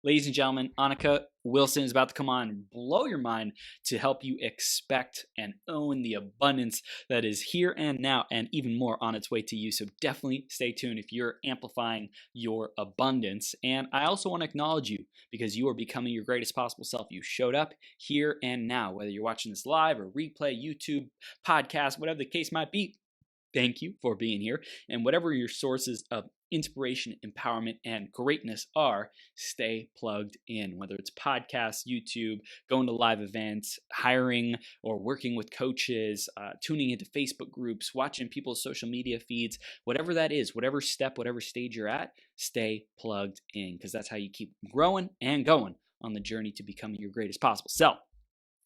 Ladies and gentlemen, Anika Wilson is about to come on and blow your mind to help you expect and own the abundance that is here and now and even more on its way to you. So definitely stay tuned if you're amplifying your abundance. And I also want to acknowledge you because you are becoming your greatest possible self. You showed up here and now, whether you're watching this live or replay, YouTube, podcast, whatever the case might be. Thank you for being here. And whatever your sources of inspiration, empowerment, and greatness are, stay plugged in. Whether it's podcasts, YouTube, going to live events, hiring or working with coaches, tuning into Facebook groups, watching people's social media feeds, whatever that is, whatever step, whatever stage you're at, stay plugged in because that's how you keep growing and going on the journey to becoming your greatest possible self.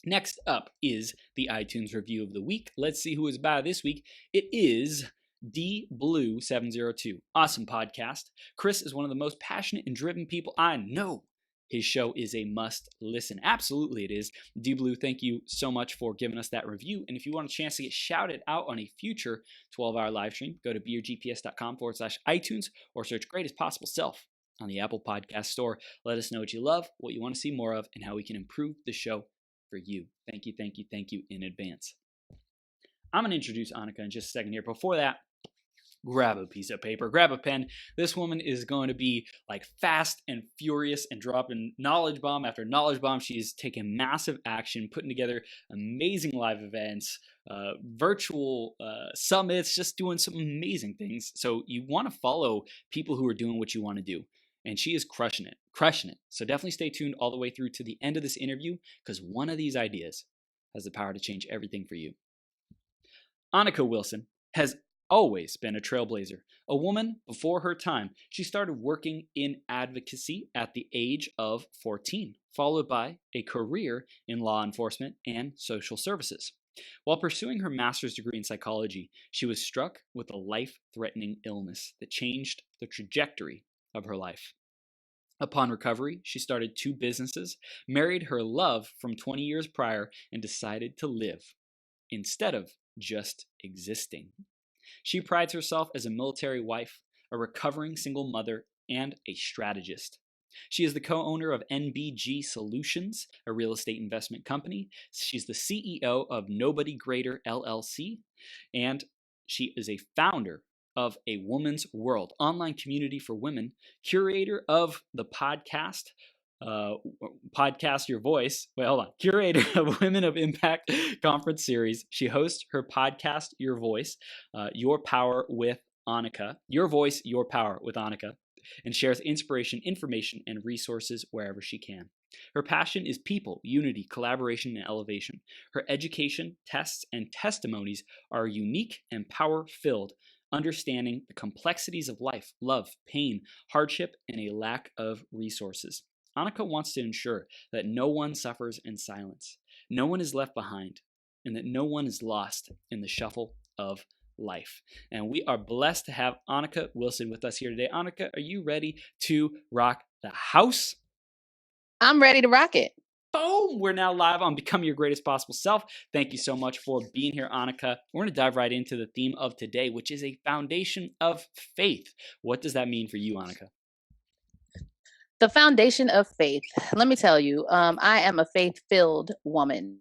Next up is the iTunes review of the week. Let's see who is by this week. It is DBlue702. Awesome podcast. Chris is one of the most passionate and driven people I know. His show is a must listen. Absolutely it is. DBlue, thank you so much for giving us that review. And if you want a chance to get shouted out on a future 12-hour live stream, go to beyourgps.com/iTunes or search Greatest Possible Self on the Apple Podcast Store. Let us know what you love, what you want to see more of, and how we can improve the show for you. Thank you, thank you, thank you in advance. I'm going to introduce Anika in just a second here. Before that, grab a piece of paper, grab a pen. This woman is going to be like fast and furious and dropping knowledge bomb after knowledge bomb. She's taking massive action, putting together amazing live events, virtual summits, just doing some amazing things. So you want to follow people who are doing what you want to do. And she is crushing it. So definitely stay tuned all the way through to the end of this interview because one of these ideas has the power to change everything for you. Anika Wilson has always been a trailblazer, a woman before her time. She started working in advocacy at the age of 14, followed by a career in law enforcement and social services. While pursuing her master's degree in psychology, she was struck with a life-threatening illness that changed the trajectory of her life. Upon recovery, she started 2 businesses, married her love from 20 years prior, and decided to live instead of just existing. She prides herself as a military wife, a recovering single mother, and a strategist. She is the co-owner of NBG Solutions, a real estate investment company. She's the CEO of Nobody Greater LLC, and she is a founder of A Woman's World, online community for women, curator of the podcast Your Voice. Wait, hold on. Curator of Women of Impact conference series. She hosts her podcast, Your Voice, Your Power with Anika. Your Voice, Your Power with Anika, and shares inspiration, information, and resources wherever she can. Her passion is people, unity, collaboration, and elevation. Her education, tests, and testimonies are unique and power-filled, understanding the complexities of life, love, pain, hardship, and a lack of resources. Anika wants to ensure that no one suffers in silence, no one is left behind, and that no one is lost in the shuffle of life. And we are blessed to have Anika Wilson with us here today. Anika, are you ready to rock the house? I'm ready to rock it. Boom! We're now live on Become Your Greatest Possible Self. Thank you so much for being here, Anika. We're going to dive right into the theme of today, which is a foundation of faith. What does that mean for you, Anika? The foundation of faith. Let me tell you, I am a faith-filled woman.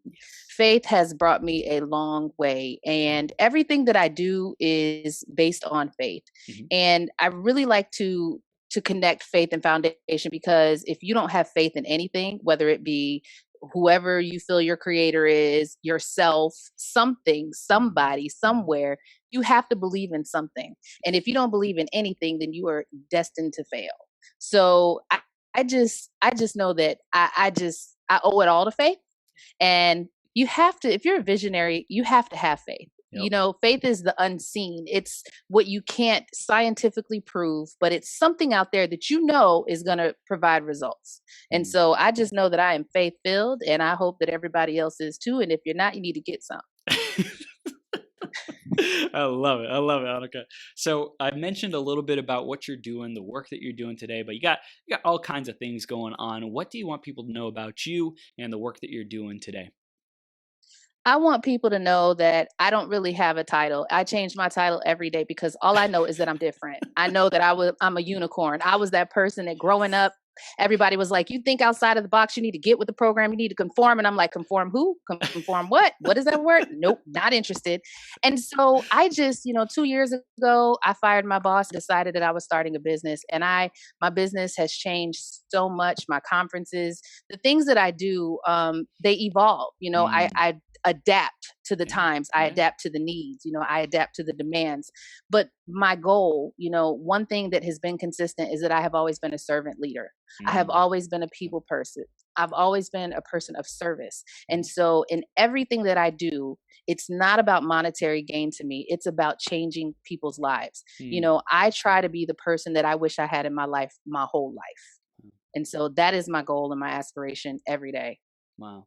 Faith has brought me a long way, and everything that I do is based on faith. Mm-hmm. And I really like to connect faith and foundation because if you don't have faith in anything, whether it be whoever you feel your creator is, yourself, something, somebody, somewhere, you have to believe in something. And if you don't believe in anything, then you are destined to fail. So I just know that I owe it all to faith. And you have to, if you're a visionary, you have to have faith. Yep. You know, faith is the unseen. It's what you can't scientifically prove, but it's something out there that you know is going to provide results. And so I just know that I am faith-filled, and I hope that everybody else is too. And if you're not, you need to get some. I love it, Anika. So I mentioned a little bit about what you're doing, the work that you're doing today, but you got all kinds of things going on. What do you want people to know about you and the work that you're doing today? I want people to know that I don't really have a title. I change my title every day because all I know is that I'm different. I know that I'm a unicorn. I was that person that growing up, Everybody was like, you think outside of the box, you need to get with the program, you need to conform. And I'm like, conform who? Conform what? What is that word? Nope, not interested. And so I just, 2 years ago, I fired my boss, decided that I was starting a business. And my business has changed so much. My conferences, the things that I do, they evolve. I adapt to the times. I adapt to the needs. I adapt to the demands. But my goal, one thing that has been consistent is that I have always been a servant leader. I have always been a people person. I've always been a person of service. And so in everything that I do, it's not about monetary gain to me. It's about changing people's lives. I try to be the person that I wish I had in my life, my whole life. And so that is my goal and my aspiration every day. Wow.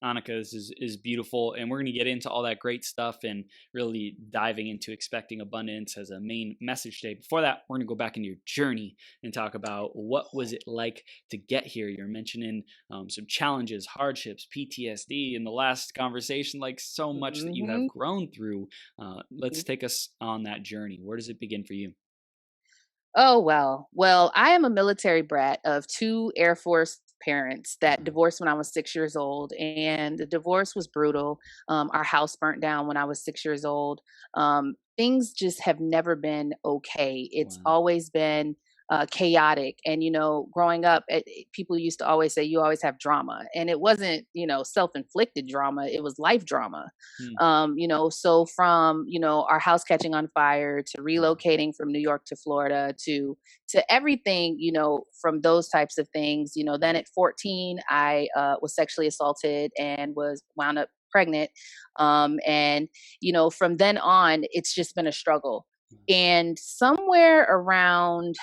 Anika, this is beautiful, and we're going to get into all that great stuff and really diving into expecting abundance as a main message today. Before that, we're going to go back into your journey and talk about what was it like to get here. You're mentioning some challenges, hardships, PTSD in the last conversation, like so much that you have grown through. Let's take us on that journey. Where does it begin for you? Oh, well, I am a military brat of 2 Air Force parents that divorced when I was 6 years old, and the divorce was brutal. Our house burnt down when I was 6 years old. Things just have never been okay. It's always been chaotic. And, growing up, people used to always say, you always have drama. And it wasn't, self-inflicted drama. It was life drama. So from, our house catching on fire to relocating from New York to Florida to everything, from those types of things, then at 14, I was sexually assaulted and was wound up pregnant. And, from then on, it's just been a struggle. And somewhere around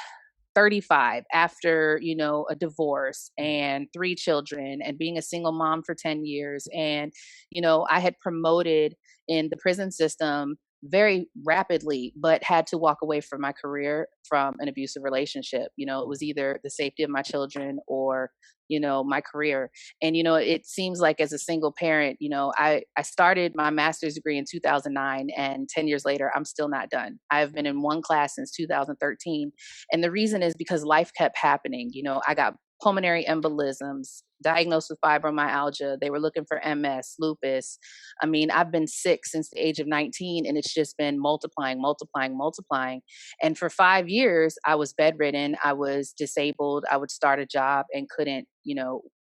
35, after, a divorce and 3 children and being a single mom for 10 years. And, I had promoted in the prison system very rapidly, but had to walk away from my career from an abusive relationship. It was either the safety of my children or, my career. And, it seems like as a single parent, I started my master's degree in 2009, and 10 years later, I'm still not done. I've been in one class since 2013. And the reason is because life kept happening. I got pulmonary embolisms, diagnosed with fibromyalgia. They were looking for MS, lupus. I mean, I've been sick since the age of 19, and it's just been multiplying, multiplying, multiplying. And for 5 years, I was bedridden. I was disabled. I would start a job and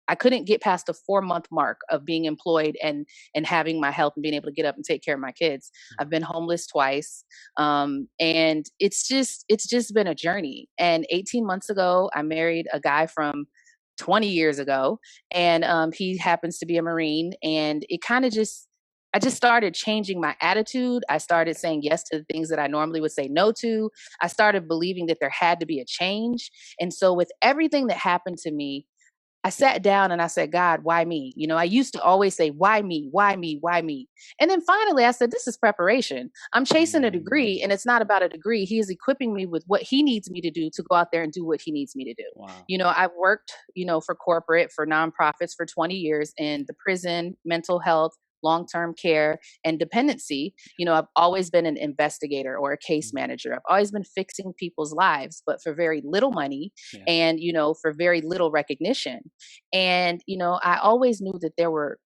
I couldn't get past the 4-month mark of being employed and having my health and being able to get up and take care of my kids. I've been homeless twice. And it's just been a journey. And 18 months ago, I married a guy from 20 years ago, and he happens to be a Marine. And I just started changing my attitude. I started saying yes to the things that I normally would say no to. I started believing that there had to be a change. And so with everything that happened to me, I sat down and I said, God, why me? I used to always say, why me? Why me? Why me? And then finally I said, this is preparation. I'm chasing a degree, and it's not about a degree. He is equipping me with what he needs me to do to go out there and do what he needs me to do. Wow. I've worked, for corporate, for nonprofits for 20 years in the prison, mental health, long-term care, and dependency. I've always been an investigator or a case manager. I've always been fixing people's lives, but for very little money and, for very little recognition. And, I always knew that there were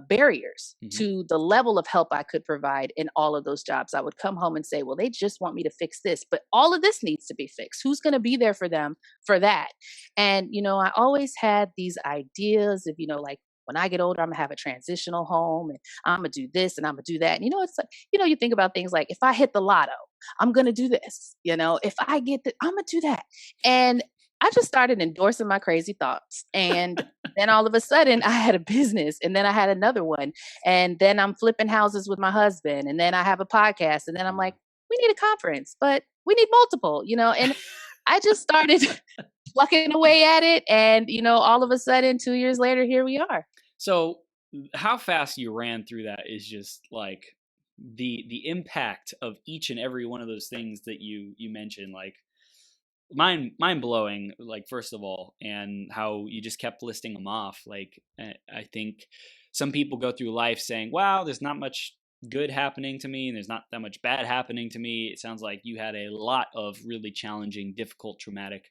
barriers to the level of help I could provide in all of those jobs. I would come home and say, well, they just want me to fix this, but all of this needs to be fixed. Who's going to be there for them for that? And, I always had these ideas of, like, when I get older, I'm gonna have a transitional home, and I'm gonna do this and I'm gonna do that. And, it's like, you think about things like, if I hit the lotto, I'm gonna do this. If I get I'm gonna do that. And I just started endorsing my crazy thoughts. And then all of a sudden I had a business, and then I had another one. And then I'm flipping houses with my husband. And then I have a podcast. And then I'm like, we need a conference, but we need multiple, and I just started plucking away at it. And, all of a sudden, 2 years later, here we are. So how fast you ran through that is just like the impact of each and every one of those things that you mentioned, like mind blowing, like, first of all, and how you just kept listing them off. Like, I think some people go through life saying, wow, there's not much good happening to me and there's not that much bad happening to me. It sounds like you had a lot of really challenging, difficult, traumatic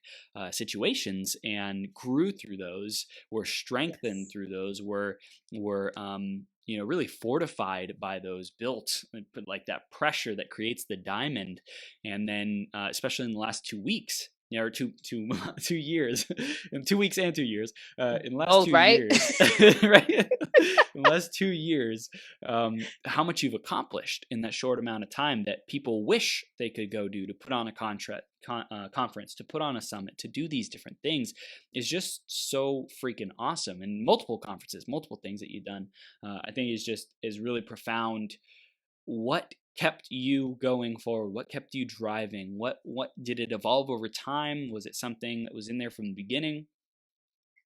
situations and grew through those, were strengthened Yes. through those, were really fortified by those, built, but like that pressure that creates the diamond. And then especially in the last 2 weeks, or two 2 years, in 2 weeks and 2 years, in the last Oh, two right. years, right? In the last 2 years, how much you've accomplished in that short amount of time that people wish they could go do, to put on a conference, to put on a summit, to do these different things is just so freaking awesome. And multiple conferences, multiple things that you've done, I think is really profound. What kept you going forward? What kept you driving? What did it evolve over time? Was it something that was in there from the beginning?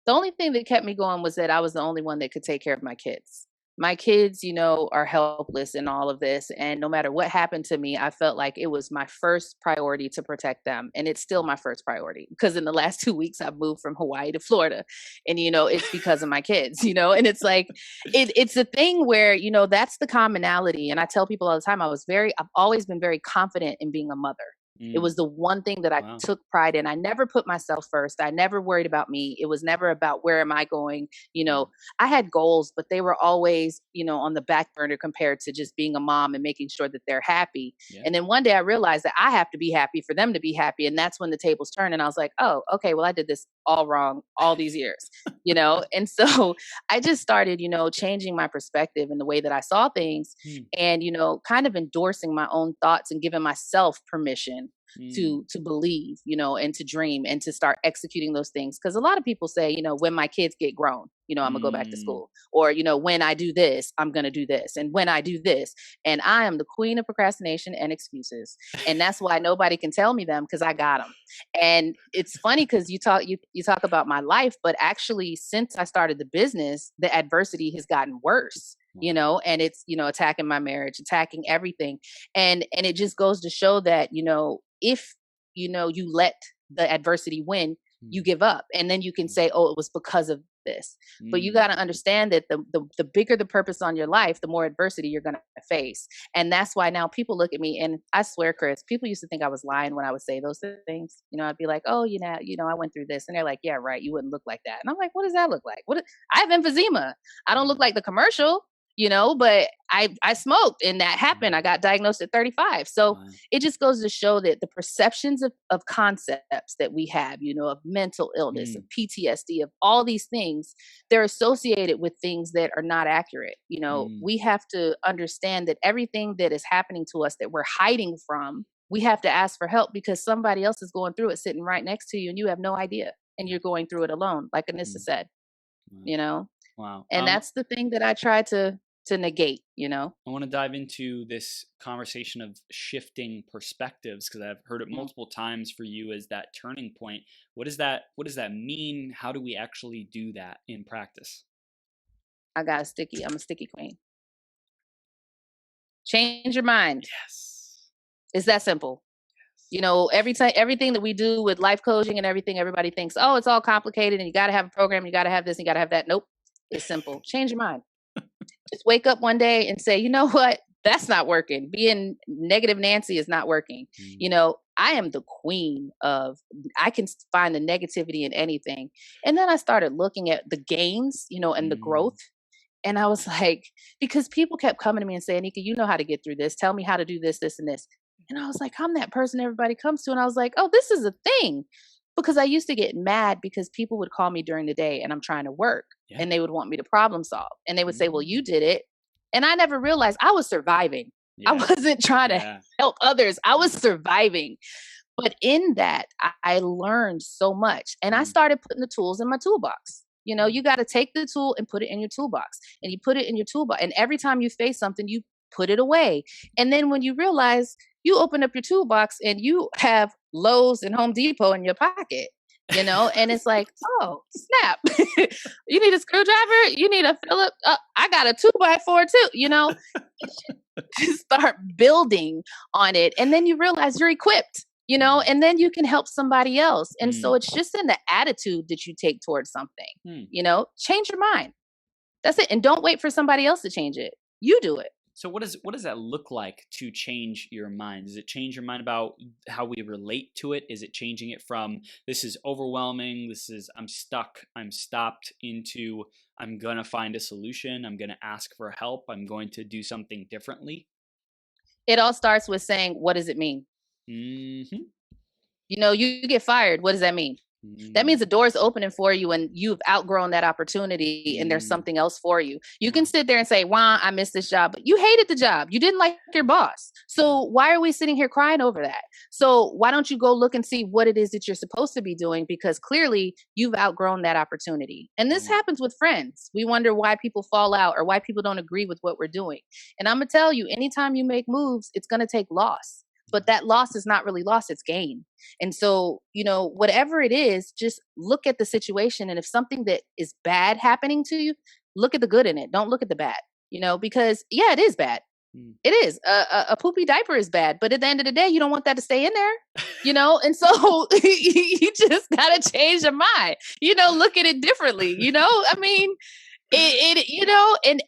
The only thing that kept me going was that I was the only one that could take care of my kids. My kids, are helpless in all of this. And no matter what happened to me, I felt like it was my first priority to protect them. And it's still my first priority because in the last 2 weeks, I've moved from Hawaii to Florida. And, it's because of my kids, and it's like, it's a thing where, that's the commonality. And I tell people all the time, I've always been very confident in being a mother. It Mm, was the one thing that I wow. took pride in. I never put myself first. I never worried about me. It was never about where am I going. Yeah. I had goals, but they were always, on the back burner compared to just being a mom and making sure that they're happy. Yeah. And then one day I realized that I have to be happy for them to be happy. And that's when the tables turned. And I was like, oh, okay, well, I did this all wrong all these years, And so I just started, changing my perspective and the way that I saw things Mm, and, kind of endorsing my own thoughts and giving myself permission mm, to believe, and to dream and to start executing those things. Because a lot of people say, when my kids get grown, I'm gonna go back to mm. school, or when I do this, I'm gonna do this, and when I do this, and I am the queen of procrastination and excuses, and that's why nobody can tell me them because I got them. And it's funny because you talk about my life, but actually, since I started the business, the adversity has gotten worse. Wow. And it's attacking my marriage, attacking everything, and it just goes to show that if you let the adversity win, you Mm, give up, and then you can mm, say, oh, it was because of this. But you got mm. to understand that the bigger the purpose on your life, the more adversity you're going to face. And that's why now people look at me, and I swear, Chris, people used to think I was lying when I would say those things. I'd be like, oh, I went through this, and they're like, yeah, right, you wouldn't look like that. And I'm like, what does that look like? I have emphysema. I don't look Wow. like the commercial, but I smoked, and that happened. I got diagnosed at 35. So Wow. it just goes to show that the perceptions of concepts that we have, of mental illness, of Mm, PTSD, of all these things, they're associated with things that are not accurate. mm. We have to understand that everything that is happening to us that we're hiding from, we have to ask for help because somebody else is going through it sitting right next to you and you have no idea. And Yeah. you're going through it alone, like Anissa Mm, said, wow. you know? Wow. And that's the thing that I try to negate, I want to dive into this conversation of shifting perspectives because I've heard it Mm. multiple times for you as that turning point. What does that mean? How do we actually do that in practice? I'm a sticky queen. Change your mind. Yes. It's that simple. Every time, everything that we do with life coaching and everything, everybody thinks, oh, it's all complicated and you got to have a program, you got to have this, and you got to have that. Nope. It's simple. Change your mind. Just wake up one day and say, you know what? That's not working. Being negative Nancy is not working. Mm, I am the queen of, I can find the negativity in anything. And then I started looking at the gains, and the mm, growth. And I was like, because people kept coming to me and saying, Anika, you know how to get through this. Tell me how to do this, this, and this. And I was like, I'm that person everybody comes to. And I was like, oh, this is a thing. Because I used to get mad because people would call me during the day and I'm trying to work yeah. and they would want me to problem solve. And they would say, well, you Mm, did it. And I never realized I was surviving. I yeah. wasn't trying to Yeah. help others, I was Yeah. surviving. But in that, I learned so much. And I Mm, started putting the tools in my toolbox. mm, You got to take the tool and put it in your toolbox. And you put it in your toolbox. And every time you face something, you put it away. And then when you realize, you open up your toolbox and you have Lowe's and Home Depot in your pocket, and it's like, oh, snap. You need a screwdriver? You need a Philip? I got a 2x4 too, start building on it. And then you realize you're equipped, mm, and then you can help somebody else. And so mm, it's just in the attitude that you take towards something, mm. change your mind. That's it. And don't wait for somebody else to change it. You do it. So what does that look like to change your mind? Does it change your mind about how we relate to it? Is it changing it from this is overwhelming, this is I'm stuck, I'm stopped into I'm gonna find a solution, I'm gonna ask for help, I'm going to do something differently? It all starts with saying, what does it mean? Hmm. You get fired. What does that mean? That means Mm, the door's opening for you and you've outgrown that opportunity and there's mm, something else for you. You can wow. sit there and say, "Wow, I missed this job," but you hated the job. You didn't like your boss. Yeah. So why are we sitting here crying over that? So why don't you go look and see what it is that you're supposed to be doing? Because clearly you've outgrown that opportunity. And this Mm, happens with friends. We wonder why people fall out or why people don't agree with what we're doing. And I'm going to tell you, anytime you make moves, it's going to take loss. But that loss is not really loss, it's gain. And so, whatever it is, just look at the situation. And if something that is bad happening to you, look at the good in it. Don't look at the bad, because yeah, it is bad. mm. It is. A poopy diaper is bad. But at the end of the day, you don't want that to stay in there. And so you just got to change your mind, look at it differently, I mean,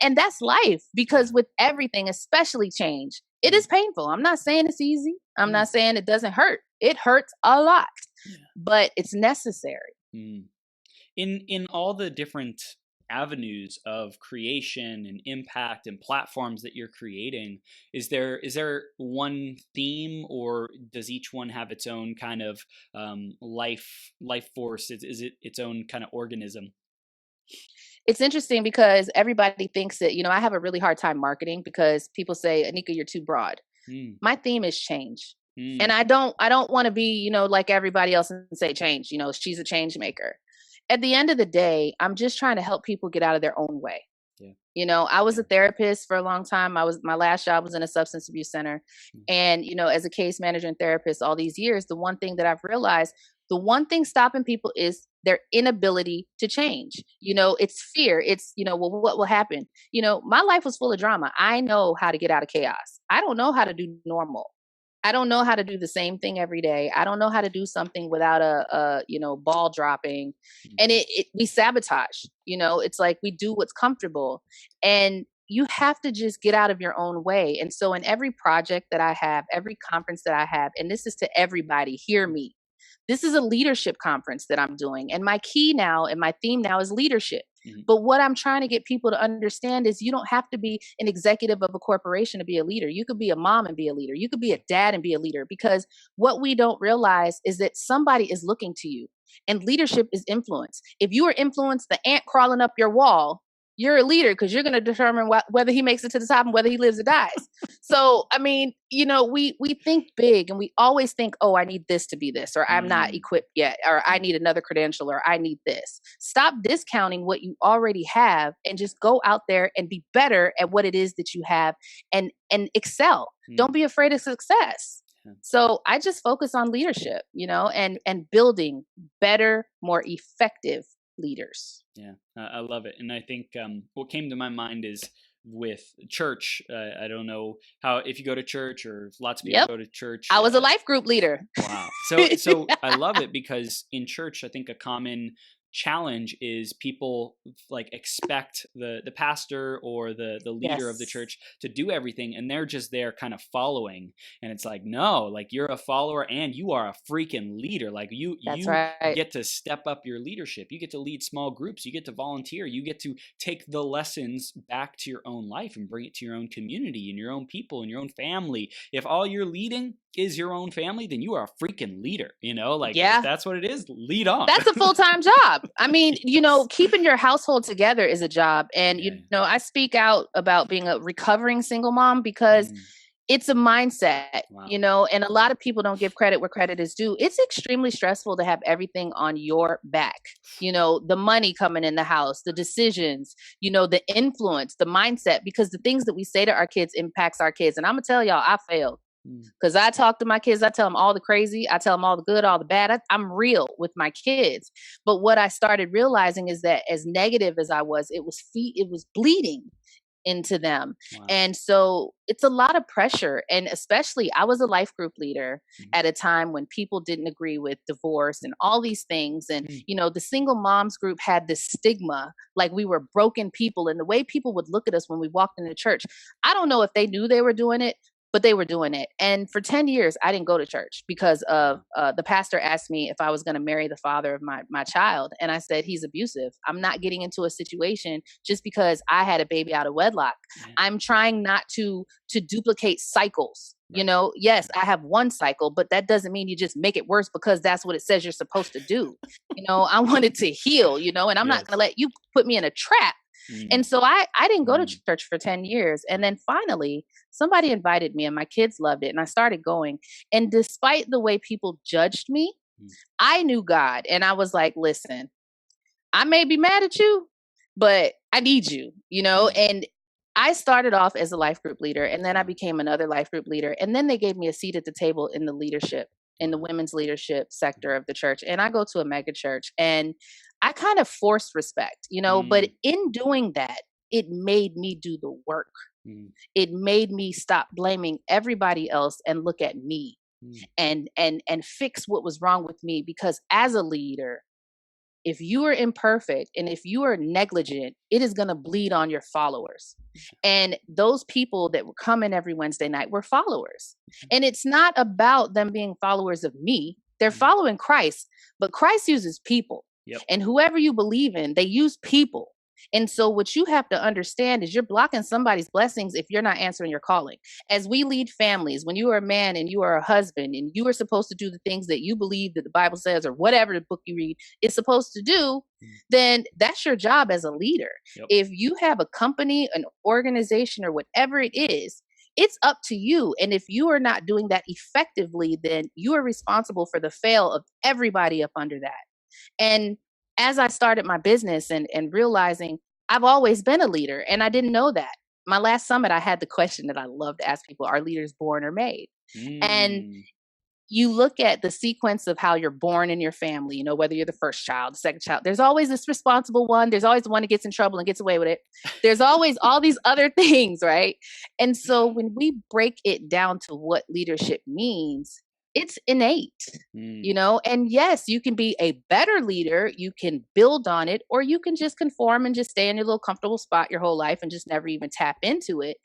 and that's life because Yeah. with everything, especially change, it Mm, is painful. I'm not saying it's easy. I'm mm, not saying it doesn't hurt. It hurts a lot, yeah. but it's necessary. Mm. In all the different avenues of creation and impact and platforms that you're creating, is there one theme, or does each one have its own kind of life force? Is it its own kind of organism? It's interesting because everybody thinks that, I have a really hard time marketing because people say, "Anika, you're too broad." Mm, My theme is change. And mm, I don't want to be, like everybody else and say change, she's a change maker. At the end of the day, I'm just trying to help people get out of their own way. yeah, I was yeah, a therapist for a long time. My last job was in a substance abuse center. mm, And, as a case manager and therapist all these years, the one thing that I've realized, the one thing stopping people is their inability to change. It's fear. It's, well, what will happen? My life was full of drama. I know how to get out of chaos. I don't know how to do normal. I don't know how to do the same thing every day. I don't know how to do something without a ball dropping. And mhm, we sabotage, it's like we do what's comfortable. And you have to just get out of your own way. And so in every project that I have, every conference that I have, and this is to everybody, hear me. This is a leadership conference that I'm doing. And my key now and my theme now is leadership. mhm, But what I'm trying to get people to understand is you don't have to be an executive of a corporation to be a leader. You could be a mom and be a leader. You could be a dad and be a leader, because what we don't realize is that somebody is looking to you, and leadership is influence. If you are influenced, the ant crawling up your wall, you're a leader because you're going to determine whether he makes it to the top and whether he lives or dies. So, I mean, we think big and we always think, "Oh, I need this to be this," or "I'm not mm, equipped yet," or "I mm, need another credential," or "I need this." Stop discounting what you already have and just go out there and be better at what it is that you have, and excel. mm, Don't be afraid of success. yeah. So I just focus on leadership, and building better, more effective leaders. Yeah, I love it. And I think what came to my mind is with church. I don't know how if you go to church or if lots of people Yep. go to church. I was a life group leader. Wow. So I love it because in church, I think a common challenge is people like expect the pastor or the leader of the Yes, church to do everything, and they're just there kind of following. And it's like, no, like you're a follower and you are a freaking leader. Like you that's you right. get to step up your leadership. You get to lead small groups. You get to volunteer. You get to take the lessons back to your own life and bring it to your own community and your own people and your own family. If all you're leading is your own family, then you are a freaking leader. Like if Yeah. that's what it is, lead on. That's a full-time job. I mean, keeping your household together is a job. And, Yeah. I speak out about being a recovering single mom because Mm, it's a mindset, wow. and a lot of people don't give credit where credit is due. It's extremely stressful to have everything on your back. The money coming in the house, the decisions, the influence, the mindset, because the things that we say to our kids impacts our kids. And I'm going to tell y'all, I failed. Mm, Because I talk to my kids, I tell them all the crazy, I tell them all the good, all the bad. I'm real with my kids. But what I started realizing is that as negative as I was, it was bleeding. into them. Wow. And so it's a lot of pressure. And especially, I was a life group leader at a time when people didn't agree with divorce and all these things. And, the single moms group had this stigma, like we were broken people. And the way people would look at us when we walked into church, I don't know if they knew they were doing it, but they were doing it. And for 10 years, I didn't go to church because of the pastor asked me if I was going to marry the father of my child. And I said, he's abusive. I'm not getting into a situation just because I had a baby out of wedlock. I'm trying not to duplicate cycles. Yes, I have one cycle, but that doesn't mean you just make it worse because that's what it says you're supposed to do. I wanted to heal, and I'm not going to let you put me in a trap. And so I didn't go to church for 10 years. And then finally, somebody invited me and my kids loved it. And I started going. And despite the way people judged me, I knew God. And I was like, listen, I may be mad at you, but I need you, and I started off as a life group leader, and then I became another life group leader. And then they gave me a seat at the table in the leadership, in the women's leadership sector of the church. And I go to a mega church, and I kind of forced respect, but in doing that, it made me do the work. It made me stop blaming everybody else and look at me and fix what was wrong with me. Because as a leader, if you are imperfect and if you are negligent, it is going to bleed on your followers. And those people that were coming every Wednesday night were followers. And it's not about them being followers of me. They're following Christ, but Christ uses people. Yep. And whoever you believe in, they use people. And so what you have to understand is you're blocking somebody's blessings if you're not answering your calling. As we lead families, when you are a man and you are a husband and you are supposed to do the things that you believe that the Bible says or whatever the book you read is supposed to do, then that's your job as a leader. Yep. If you have a company, an organization, or whatever it is, it's up to you. And if you are not doing that effectively, then you are responsible for the fail of everybody up under that. And as I started my business and realizing I've always been a leader, and I didn't know that. My last summit, I had the question that I love to ask people: are leaders born or made? And you look at the sequence of how you're born in your family, whether you're the first child, the second child, there's always this responsible one. There's always the one that gets in trouble and gets away with it. There's always all these other things, right? And so when we break it down to what leadership means, it's innate, and yes, you can be a better leader. You can build on it, or you can just conform and just stay in your little comfortable spot your whole life and just never even tap into it.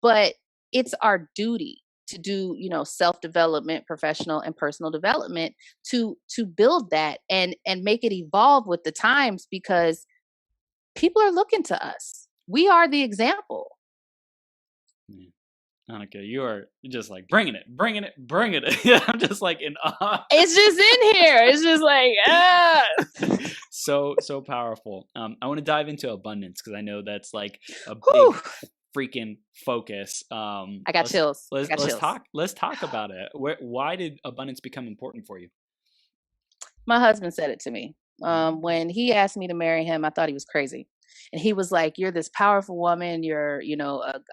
But it's our duty to do, self-development, professional and personal development to build that and make it evolve with the times, because people are looking to us. We are the example. Anika, you are just like bringing it. I'm just like in awe. It's just in here. It's just like, so powerful. I want to dive into abundance because I know that's like a big freaking focus. I got chills. Let's talk about it. Why did abundance become important for you? My husband said it to me. When he asked me to marry him, I thought he was crazy. And he was like, you're this powerful woman, you're,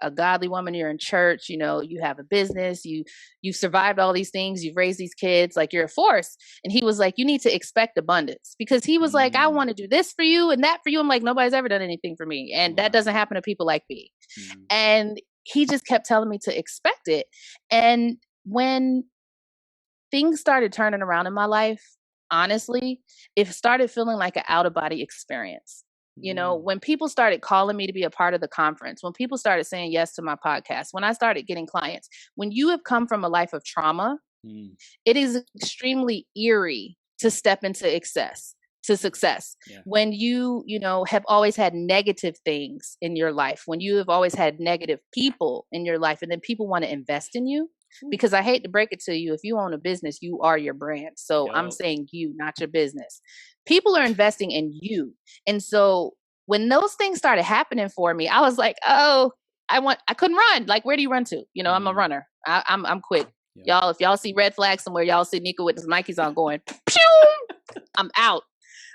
a godly woman, you're in church, you have a business, you've survived all these things, you've raised these kids, like you're a force. And he was like, you need to expect abundance, because he was like, I want to do this for you and that for you. I'm like, nobody's ever done anything for me. And that doesn't happen to people like me. And he just kept telling me to expect it. And when things started turning around in my life, honestly, it started feeling like an out-of-body experience. When people started calling me to be a part of the conference, when people started saying yes to my podcast, when I started getting clients, when you have come from a life of trauma, it is extremely eerie to step into success. Yeah. When you have always had negative things in your life, when you have always had negative people in your life, and then people want to invest in you. Because I hate to break it to you, if you own a business, you are your brand. So I'm saying you, not your business. People are investing in you. And so when those things started happening for me, I was like, oh, I couldn't run. Like, where do you run to? I'm a runner. I'm quick. Yeah. Y'all, if y'all see red flags somewhere, y'all see Anika with his Nikes on going, I'm out.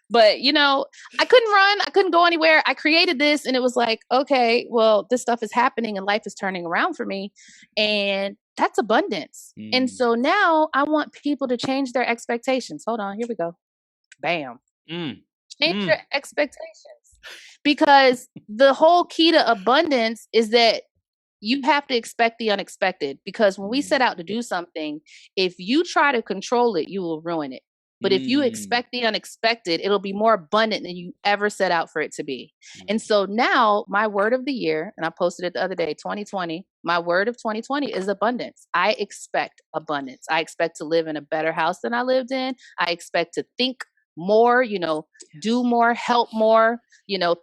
But, I couldn't run. I couldn't go anywhere. I created this and it was like, okay, well, this stuff is happening and life is turning around for me. And that's abundance. And so now I want people to change their expectations. Hold on. Here we go. Bam. Change your expectations. Because the whole key to abundance is that you have to expect the unexpected. Because when we set out to do something, if you try to control it, you will ruin it. But if you expect the unexpected, it'll be more abundant than you ever set out for it to be. And so now my word of the year, and I posted it the other day, 2020, my word of 2020 is abundance. I expect abundance. I expect to live in a better house than I lived in. I expect to think more, do more, help more,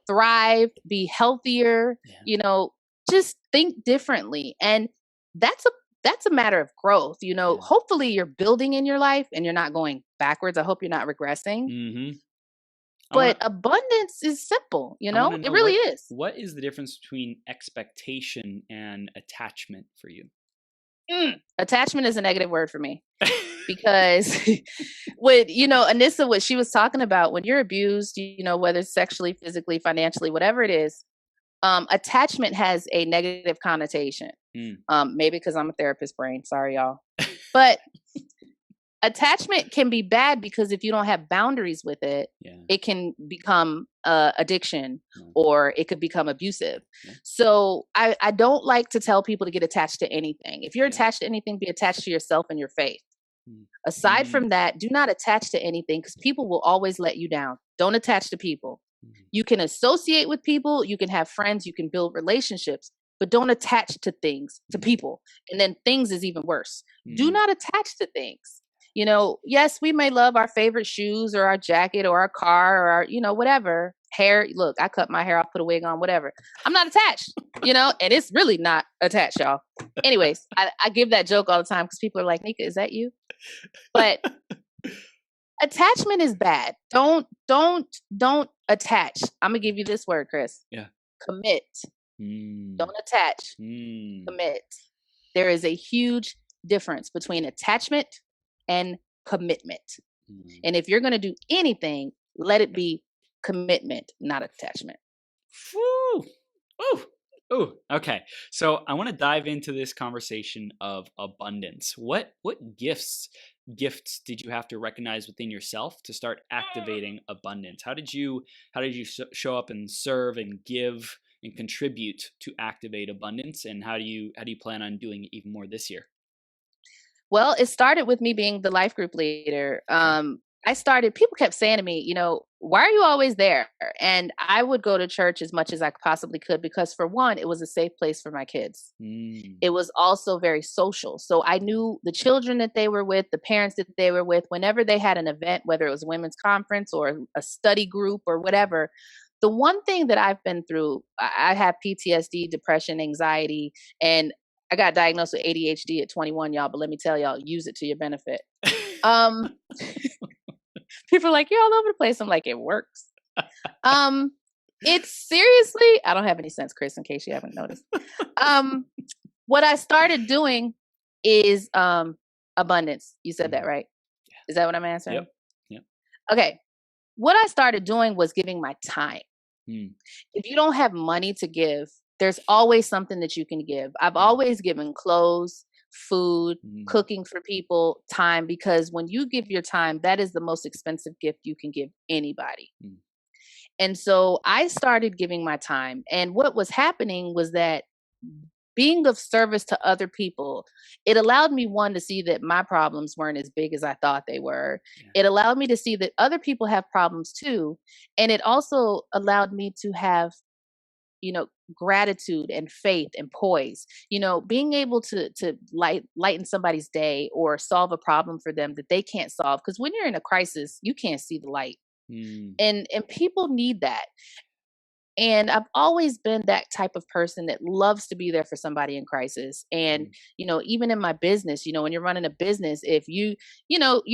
thrive, be healthier, just think differently. And that's a matter of growth. Hopefully you're building in your life and you're not going backwards. I hope you're not regressing. Mm-hmm. But abundance is simple, it really is. What is the difference between expectation and attachment for you? Attachment is a negative word for me. Because Anissa, what she was talking about, when you're abused, whether it's sexually, physically, financially, whatever it is, attachment has a negative connotation. Maybe because I'm a therapist brain. Sorry, y'all. But attachment can be bad because if you don't have boundaries with it, it can become addiction or it could become abusive. So I don't like to tell people to get attached to anything. If you're attached to anything, be attached to yourself and your faith. Aside from that, do not attach to anything because people will always let you down. Don't attach to people. You can associate with people, you can have friends, you can build relationships, but don't attach to things, to people. And then things is even worse. Do not attach to things. Yes, we may love our favorite shoes or our jacket or our car or our, whatever. Hair. Look, I cut my hair off, put a wig on, whatever. I'm not attached, and it's really not attached, y'all. Anyways, I give that joke all the time because people are like, Nika, is that you? But attachment is bad. Don't attach. I'm gonna give you this word, Chris. Yeah. Commit. Don't attach. Commit. There is a huge difference between attachment and commitment. And if you're gonna do anything, let it be commitment, not attachment. Woo! Ooh. Okay. So I want to dive into this conversation of abundance. What gifts did you have to recognize within yourself to start activating abundance? How did you show up and serve and give and contribute to activate abundance? And how do you plan on doing it even more this year? Well, it started with me being the life group leader. People kept saying to me, why are you always there? And I would go to church as much as I possibly could because for one, it was a safe place for my kids. It was also very social. So I knew the children that they were with, the parents that they were with, whenever they had an event, whether it was a women's conference or a study group or whatever. The one thing that I've been through, I have PTSD, depression, anxiety, and I got diagnosed with ADHD at 21, y'all, but let me tell y'all, use it to your benefit. People are like, you're all over the place. I'm like, it works. It's seriously, I don't have any sense, Chris, in case you haven't noticed. What I started doing is abundance. You said that, right? Is that what I'm answering? Yep. Okay. What I started doing was giving my time. If you don't have money to give, there's always something that you can give. I've always given clothes, food, cooking for people, time, because when you give your time, that is the most expensive gift you can give anybody. And so I started giving my time. And what was happening was that being of service to other people, it allowed me, one, to see that my problems weren't as big as I thought they were. It allowed me to see that other people have problems too. And it also allowed me to have gratitude and faith and poise, being able to lighten somebody's day or solve a problem for them that they can't solve. Because when you're in a crisis, you can't see the light. And people need that. And I've always been that type of person that loves to be there for somebody in crisis. And, even in my business, when you're running a business, if you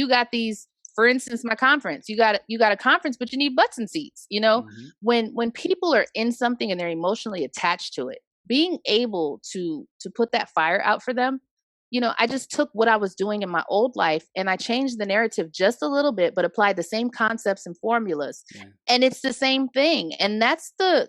got these, for instance, my conference, you got a conference, but you need butts and seats, when people are in something and they're emotionally attached to it, being able to put that fire out for them. I just took what I was doing in my old life and I changed the narrative just a little bit, but applied the same concepts and formulas. And it's the same thing. And that's the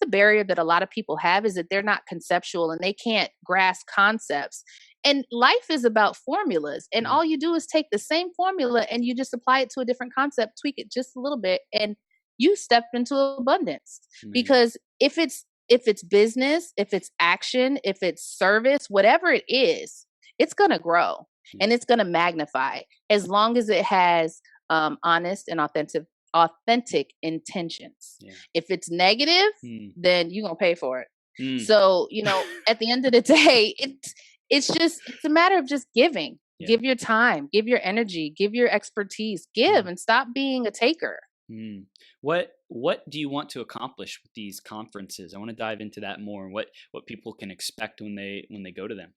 barrier that a lot of people have, is that they're not conceptual and they can't grasp concepts. And life is about formulas. And all you do is take the same formula and you just apply it to a different concept, tweak it just a little bit, and you stepped into abundance. Amazing. Because if it's business, if it's action, if it's service, whatever it is, it's going to grow and it's going to magnify as long as it has honest and authentic intentions. Yeah. If it's negative, then you're going to pay for it. So, at the end of the day, it's a matter of just giving. Yeah. Give your time, give your energy, give your expertise, give and stop being a taker. What do you want to accomplish with these conferences? I want to dive into that more and what people can expect when they go to them.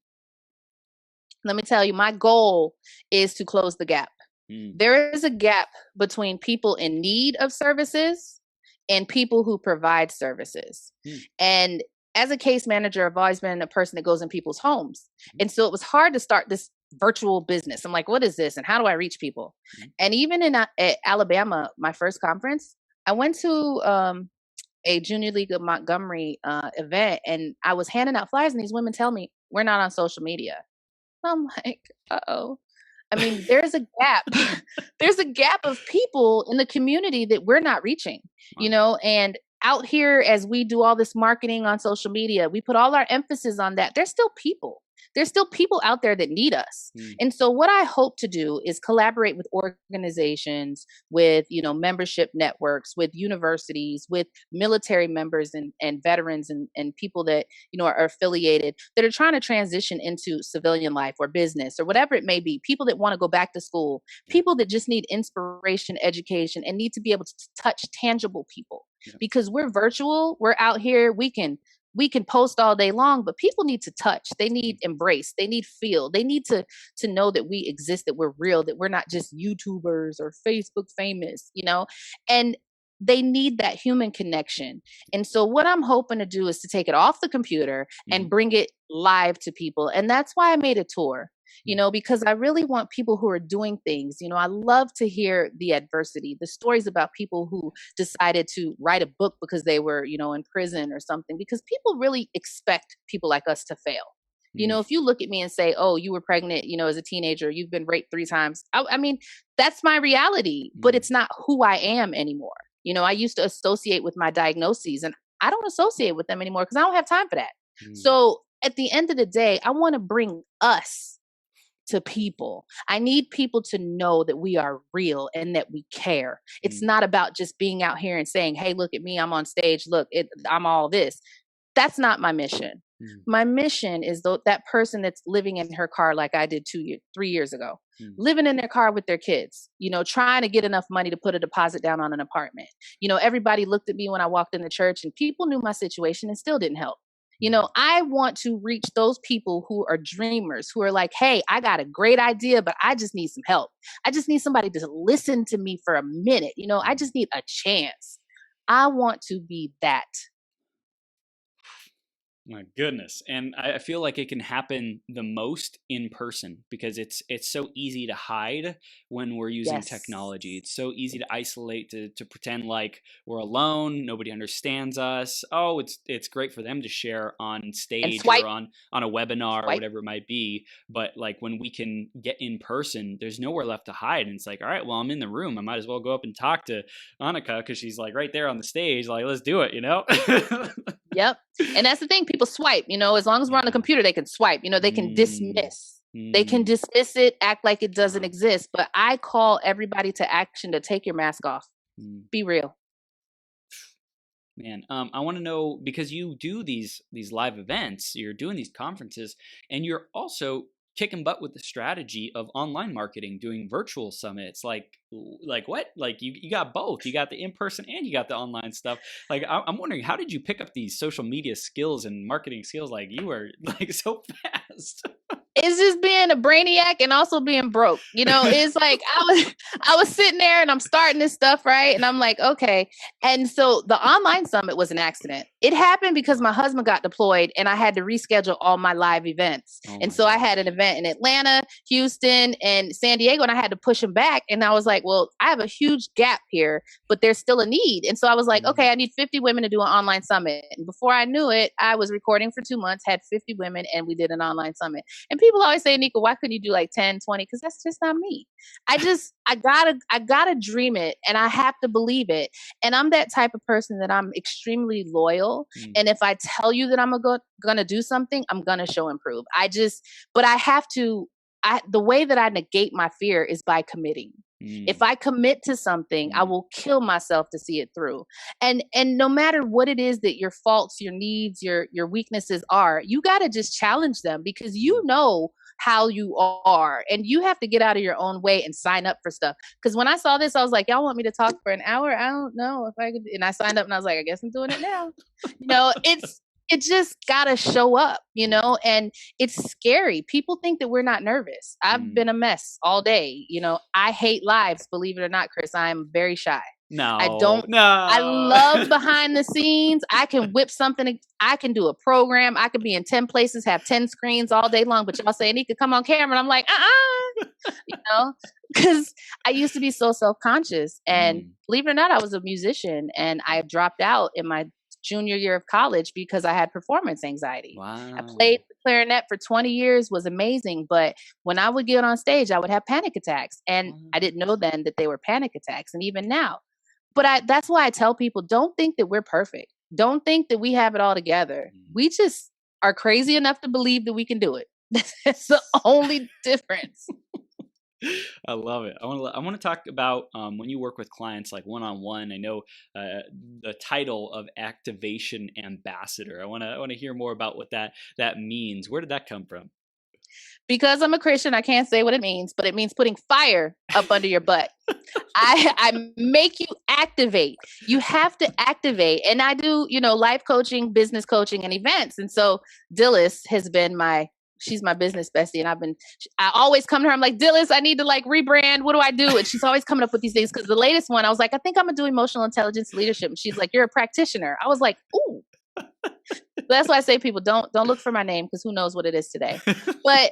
Let me tell you, my goal is to close the gap. There is a gap between people in need of services and people who provide services. And as a case manager, I've always been a person that goes in people's homes. And so it was hard to start this virtual business. I'm like, what is this? And how do I reach people? And even in Alabama, my first conference, I went to a Junior League of Montgomery event, and I was handing out flyers, and these women tell me, we're not on social media. I'm like, uh-oh. I mean, there's a gap. There's a gap of people in the community that we're not reaching, and out here, as we do all this marketing on social media, we put all our emphasis on that. There's still people. There's still people out there that need us. And so what I hope to do is collaborate with organizations, with, membership networks, with universities, with military members and veterans and people that, are affiliated, that are trying to transition into civilian life or business or whatever it may be. People that want to go back to school, people that just need inspiration, education, and need to be able to touch tangible people. Because we're virtual, we're out here, we can post all day long, but people need to touch. They need embrace. They need feel. They need to know that we exist, that we're real, that we're not just YouTubers or Facebook famous, and they need that human connection. And so what I'm hoping to do is to take it off the computer and bring it live to people. And that's why I made a tour. Because I really want people who are doing things. I love to hear the adversity, the stories about people who decided to write a book because they were, in prison or something, because people really expect people like us to fail. If you look at me and say, oh, you were pregnant, as a teenager, you've been raped 3 times. I mean, that's my reality, but it's not who I am anymore. I used to associate with my diagnoses, and I don't associate with them anymore because I don't have time for that. So at the end of the day, I want to bring us to people. I need people to know that we are real and that we care. It's not about just being out here and saying, hey, look at me, I'm on stage, look, I'm all this. That's not my mission. My mission is that person that's living in her car like I did 3 years ago, living in their car with their kids, trying to get enough money to put a deposit down on an apartment. Everybody looked at me when I walked in the church, and people knew my situation and still didn't help. I want to reach those people who are dreamers, who are like, hey, I got a great idea, but I just need some help. I just need somebody to listen to me for a minute. I just need a chance. I want to be that. My goodness. And I feel like it can happen the most in person because it's so easy to hide when we're using technology. It's so easy to isolate, to pretend like we're alone, nobody understands us. Oh, it's great for them to share on stage or on a webinar or whatever it might be. But like when we can get in person, there's nowhere left to hide. And it's like, all right, well, I'm in the room. I might as well go up and talk to Anika because she's like right there on the stage. Like, let's do it, Yep. And that's the thing. People swipe, as long as we're on the computer, they can swipe, they can dismiss. They can dismiss it, act like it doesn't exist. But I call everybody to action, to take your mask off. Be real. Man, I want to know, because you do these live events, you're doing these conferences, and you're also kicking butt with the strategy of online marketing, doing virtual summits. Like what? Like you got both. You got the in-person and you got the online stuff. Like I'm wondering, how did you pick up these social media skills and marketing skills? Like you were like so fast. It's just being a brainiac and also being broke. It's like I was sitting there and I'm starting this stuff, right? And I'm like, okay. And so the online summit was an accident. It happened because my husband got deployed and I had to reschedule all my live events. And so I had an event in Atlanta, Houston, and San Diego, and I had to push him back. And I was like, well, I have a huge gap here, but there's still a need. And so I was like, okay, I need 50 women to do an online summit. And before I knew it, I was recording for 2 months, had 50 women, and we did an online summit. And people always say, Anika, why couldn't you do like 10, 20? Because that's just not me. I gotta dream it, and I have to believe it. And I'm that type of person that I'm extremely loyal. And if I tell you that I'm gonna do something, I'm gonna show and prove. But I have to, the way that I negate my fear is by committing. If I commit to something, I will kill myself to see it through. And no matter what it is that your faults, your needs, your weaknesses are, you got to just challenge them, because you know how you are, and you have to get out of your own way and sign up for stuff. Because when I saw this, I was like, y'all want me to talk for an hour? I don't know if I could. And I signed up and I was like, I guess I'm doing it now. It just gotta show up, and it's scary. People think that we're not nervous. I've been a mess all day. I hate lives, believe it or not, Chris. I am very shy. No, I love behind the scenes. I can whip something. I can do a program. I could be in 10 places, have 10 screens all day long, but y'all say, Anika, come on camera. And I'm like, because I used to be so self-conscious. And believe it or not, I was a musician, and I dropped out in my junior year of college because I had performance anxiety. Wow. I played the clarinet for 20 years, was amazing. But when I would get on stage, I would have panic attacks. And I didn't know then that they were panic attacks. And even now. But that's why I tell people, don't think that we're perfect. Don't think that we have it all together. We just are crazy enough to believe that we can do it. That's the only difference. I love it. I want to talk about when you work with clients like one-on-one. I know the title of activation ambassador. I want to hear more about what that means. Where did that come from? Because I'm a Christian, I can't say what it means, but it means putting fire up under your butt. I make you activate. You have to activate. And I do, life coaching, business coaching, and events. And so Dillis has been she's my business bestie. And I always come to her. I'm like, Dillis, I need to rebrand. What do I do? And she's always coming up with these things. Because the latest one, I was like, I think I'm going to do emotional intelligence leadership. And she's like, you're a practitioner. I was like, ooh. So that's why I say, people don't look for my name, because who knows what it is today. But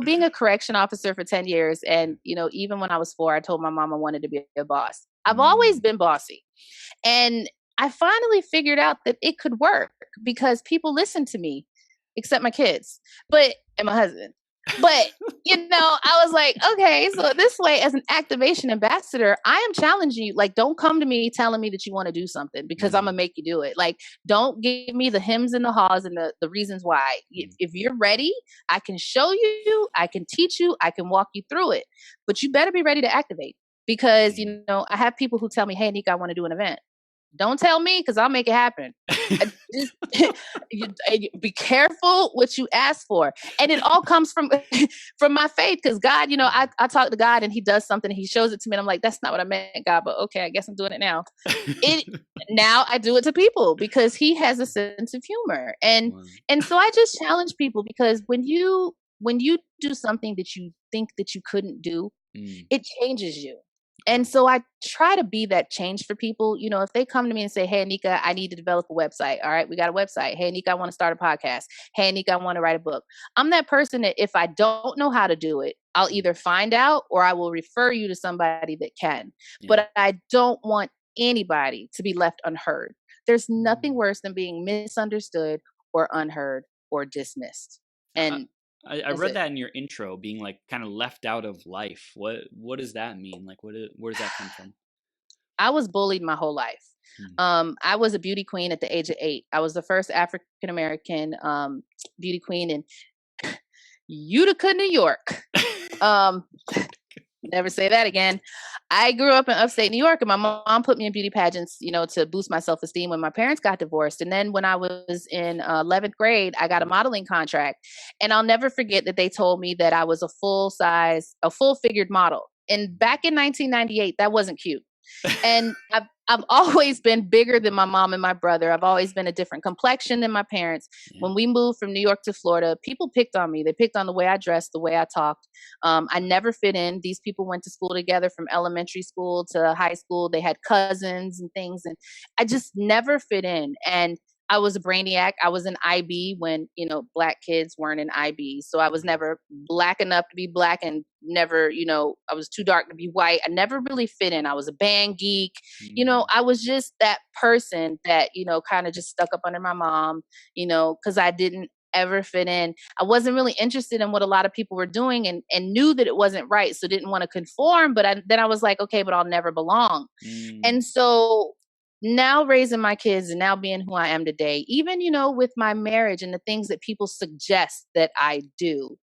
being a correction officer for 10 years, and, even when I was 4, I told my mom I wanted to be a boss. I've always been bossy. And I finally figured out that it could work because people listen to me, except my kids, and my husband. But, I was like, okay, so this way, as an activation ambassador, I am challenging you. Don't come to me telling me that you want to do something because I'm going to make you do it. Don't give me the hems and the haws and the reasons why. If you're ready, I can show you, I can teach you, I can walk you through it. But you better be ready to activate, because, I have people who tell me, hey, Anika, I want to do an event. Don't tell me, because I'll make it happen. Be careful what you ask for. And it all comes from my faith, because God, I talk to God and he does something and he shows it to me. And I'm like, that's not what I meant, God, but okay, I guess I'm doing it now. Now I do it to people because he has a sense of humor. And so I just challenge people, because when you do something that you think that you couldn't do, it changes you. And so I try to be that change for people. If they come to me and say, hey, Anika, I need to develop a website. All right, we got a website. Hey, Anika, I want to start a podcast. Hey, Anika, I want to write a book. I'm that person that if I don't know how to do it, I'll either find out or I will refer you to somebody that can. Yeah. But I don't want anybody to be left unheard. There's nothing worse than being misunderstood or unheard or dismissed. And I read that in your intro, being kind of left out of life. What does that mean? Where does that come from? I was bullied my whole life. I was a beauty queen at the age of 8. I was the first African American beauty queen in Utica, New York. Never say that again. I grew up in upstate New York, and my mom put me in beauty pageants, to boost my self-esteem when my parents got divorced. And then when I was in 11th grade, I got a modeling contract. And I'll never forget that they told me that I was a full-figured model. And back in 1998, that wasn't cute. And I've always been bigger than my mom and my brother. I've always been a different complexion than my parents. Yeah. When we moved from New York to Florida, people picked on me. They picked on the way I dressed, the way I talked. I never fit in. These people went to school together from elementary school to high school. They had cousins and things. And I just never fit in. And I was a brainiac. I was an IB when, Black kids weren't an IB. So I was never Black enough to be Black, and never, I was too dark to be white. I never really fit in. I was a band geek. I was just that person that, kind of just stuck up under my mom, because I didn't ever fit in. I wasn't really interested in what a lot of people were doing, and knew that it wasn't right. So didn't want to conform. But then I was like, okay, but I'll never belong. And so now raising my kids and now being who I am today, even, with my marriage and the things that people suggest that I do,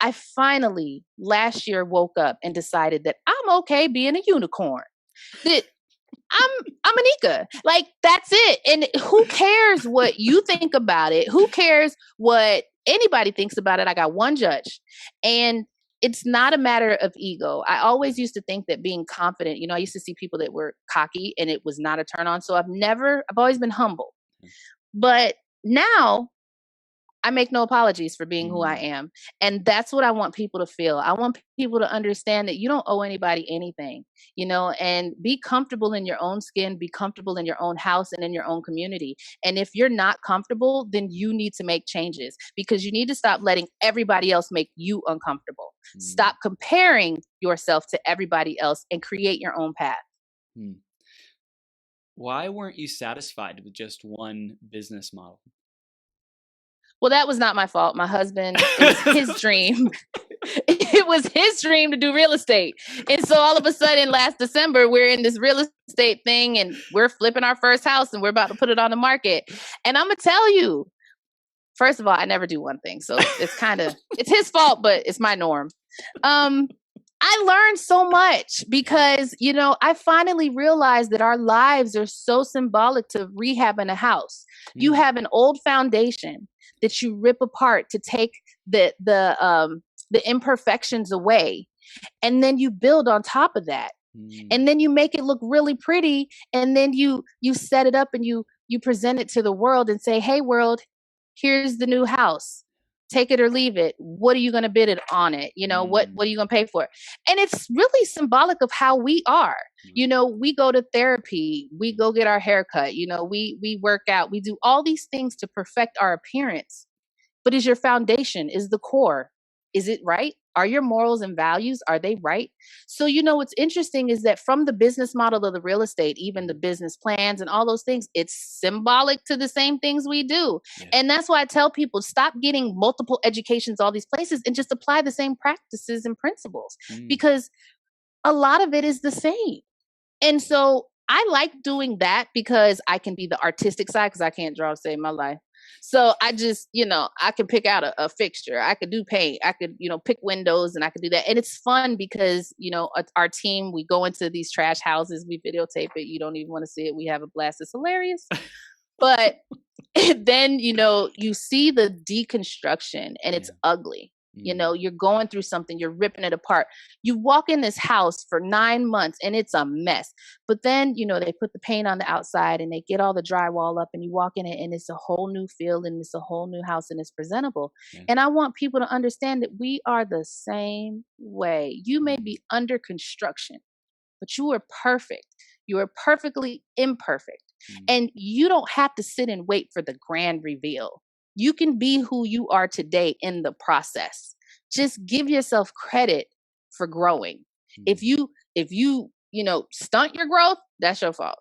I finally last year woke up and decided that I'm okay being a unicorn. That I'm Anika. Like, that's it. And who cares what you think about it? Who cares what anybody thinks about it? I got one judge. And it's not a matter of ego. I always used to think that being confident, I used to see people that were cocky and it was not a turn on. So I've always been humble. But now I make no apologies for being who I am. And that's what I want people to feel. I want people to understand that you don't owe anybody anything, and be comfortable in your own skin, be comfortable in your own house and in your own community. And if you're not comfortable, then you need to make changes, because you need to stop letting everybody else make you uncomfortable. Stop comparing yourself to everybody else and create your own path. Why weren't you satisfied with just one business model? Well, that was not my fault. My husband, it was his dream. It was his dream to do real estate. And so all of a sudden last December, we're in this real estate thing and we're flipping our first house and we're about to put it on the market. And I'm going to tell you, first of all, I never do one thing. So it's his fault, but it's my norm. I learned so much because, I finally realized that our lives are so symbolic to rehabbing a house. You have an old foundation that you rip apart to take the imperfections away. And then you build on top of that. And then you make it look really pretty. And then you set it up and you present it to the world and say, hey, world, here's the new house. Take it or leave it. What are you going to bid it on it? What are you going to pay for it? And it's really symbolic of how we are. We go to therapy, we go get our hair cut, we work out, we do all these things to perfect our appearance. But is your foundation, is the core, is it right? Are your morals and values, are they right? So, what's interesting is that from the business model of the real estate, even the business plans and all those things, it's symbolic to the same things we do. Yeah. And that's why I tell people, stop getting multiple educations, all these places, and just apply the same practices and principles, because a lot of it is the same. And so I like doing that because I can be the artistic side, because I can't draw to save my life. So I just, I can pick out a fixture. I could do paint. I could, pick windows, and I could do that. And it's fun because, our team, we go into these trash houses, we videotape it. You don't even want to see it. We have a blast. It's hilarious. But then, you see the deconstruction and it's ugly. You're going through something, you're ripping it apart. You walk in this house for 9 months and it's a mess. But then, they put the paint on the outside and they get all the drywall up and you walk in it and it's a whole new feel and it's a whole new house and it's presentable. Yeah. And I want people to understand that we are the same way. You may be under construction, but you are perfect. You are perfectly imperfect. And you don't have to sit and wait for the grand reveal. You can be who you are today in the process. Just give yourself credit for growing. If you stunt your growth, that's your fault.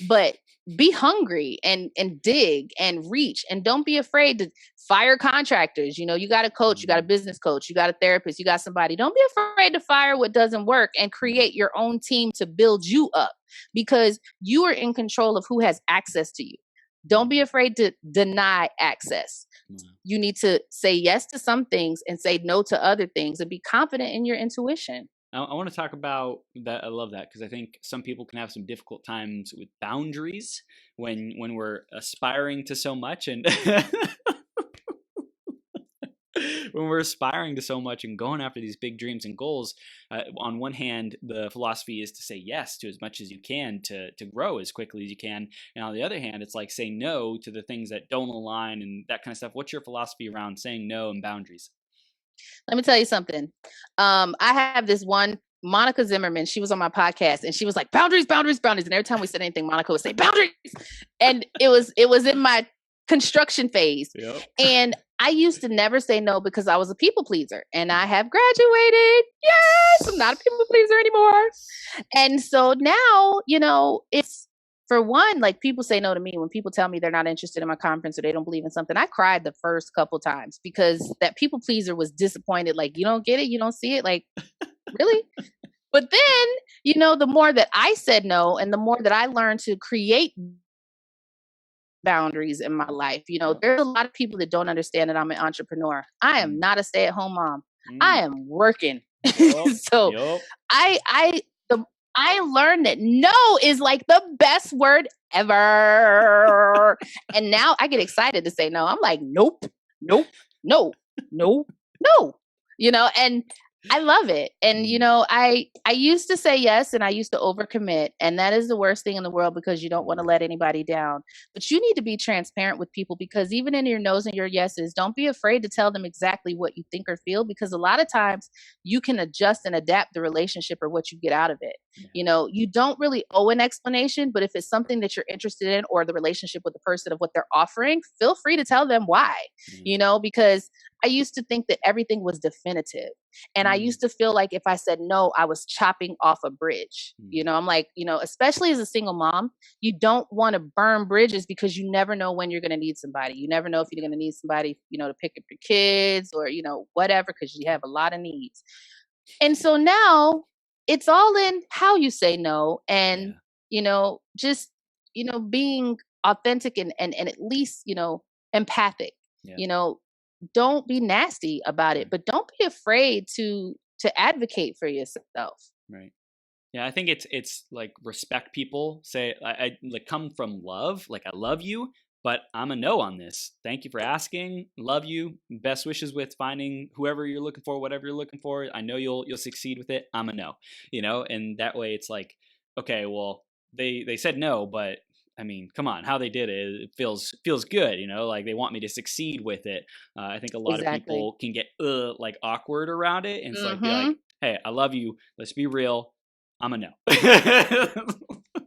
But be hungry and dig and reach, and don't be afraid to fire contractors. You got a coach, you got a business coach, you got a therapist, you got somebody. Don't be afraid to fire what doesn't work and create your own team to build you up, because you are in control of who has access to you. Don't be afraid to deny access. You need to say yes to some things and say no to other things, and be confident in your intuition. I want to talk about that. I love that, because I think some people can have some difficult times with boundaries when we're aspiring to so much, and when we're aspiring to so much and going after these big dreams and goals. On one hand, the philosophy is to say yes to as much as you can to grow as quickly as you can. And on the other hand, it's like say no to the things that don't align and that kind of stuff. What's your philosophy around saying no and boundaries? Let me tell you something. I have this one, Monica Zimmerman. She was on my podcast and she was like, boundaries, boundaries, boundaries. And every time we said anything, Monica would say boundaries. And it was in my construction phase. Yep. And I used to never say no because I was a people pleaser, and I have graduated. Yes, I'm not a people pleaser anymore. And so now, it's for one, like people say no to me when people tell me they're not interested in my conference or they don't believe in something. I cried the first couple times because that people pleaser was disappointed. Like, you don't get it, you don't see it. Like, really? But then, the more that I said no and the more that I learned to create boundaries in my life, there's a lot of people that don't understand that I'm an entrepreneur. I am not a stay-at-home mom. I am working. So Yup. I learned that no is like the best word ever. And now I get excited to say no. I'm like, nope, no, no, no, no. And I love it. And, I used to say yes and I used to overcommit. And that is the worst thing in the world because you don't want to let anybody down. But you need to be transparent with people because even in your no's and your yeses, don't be afraid to tell them exactly what you think or feel because a lot of times you can adjust and adapt the relationship or what you get out of it. Yeah. You don't really owe an explanation, but if it's something that you're interested in or the relationship with the person of what they're offering, feel free to tell them why, because I used to think that everything was definitive. And I used to feel like if I said no, I was chopping off a bridge. I'm like, especially as a single mom, you don't want to burn bridges because you never know when you're going to need somebody. You never know if you're going to need somebody, to pick up your kids or, whatever, because you have a lot of needs. And so now it's all in how you say no and, just, being authentic and at least, empathic, don't be nasty about it, but don't be afraid to advocate for yourself. Right. Yeah, I think it's like respect people. Say I like come from love. Like I love you, but I'm a no on this. Thank you for asking. Love you. Best wishes with finding whoever you're looking for, whatever you're looking for. I know you'll succeed with it. I'm a no. And that way it's like, okay, well, they said no, but I mean, come on, how they did it feels good, like they want me to succeed with it. I think a lot of people can get like awkward around it, and it's like, be like, hey, I love you. Let's be real. I'm a no.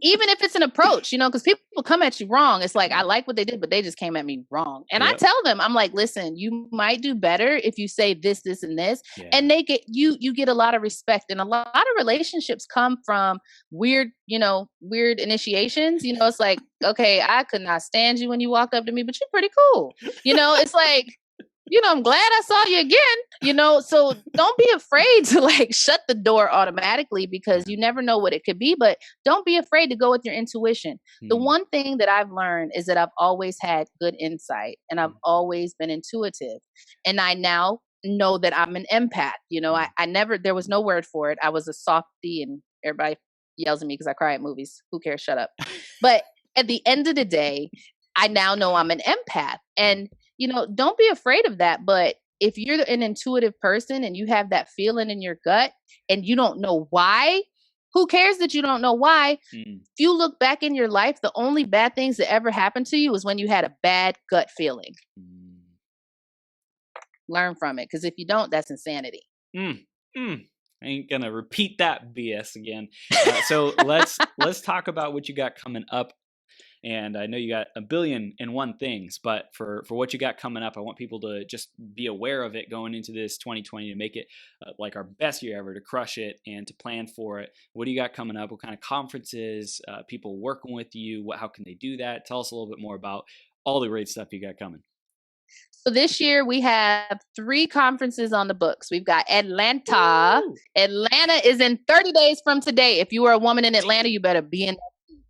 Even if it's an approach, because people come at you wrong. It's like, I like what they did, but they just came at me wrong. And I tell them, I'm like, listen, you might do better if you say this, this, and this. Yeah. And they get, you get a lot of respect. And a lot of relationships come from weird initiations. It's like, okay, I could not stand you when you walked up to me, but you're pretty cool. It's like, I'm glad I saw you again, so don't be afraid to like shut the door automatically because you never know what it could be, but don't be afraid to go with your intuition. The one thing that I've learned is that I've always had good insight and I've always been intuitive. And I now know that I'm an empath. I never, there was no word for it. I was a softie and everybody yells at me because I cry at movies. Who cares? Shut up. But at the end of the day, I now know I'm an empath and don't be afraid of that. But if you're an intuitive person and you have that feeling in your gut and you don't know why, who cares that you don't know why? If you look back in your life, the only bad things that ever happened to you is when you had a bad gut feeling. Learn from it. Because if you don't, that's insanity. I ain't gonna repeat that BS again. So let's talk about what you got coming up. And I know you got a billion and one things, but for what you got coming up, I want people to just be aware of it going into this 2020 to make it like our best year ever, to crush it and to plan for it. What do you got coming up? What kind of conferences, people working with you? How can they do that? Tell us a little bit more about all the great stuff you got coming. So this year we have 3 conferences on the books. We've got Atlanta. Ooh. Atlanta is in 30 days from today. If you are a woman in Atlanta, you better be in.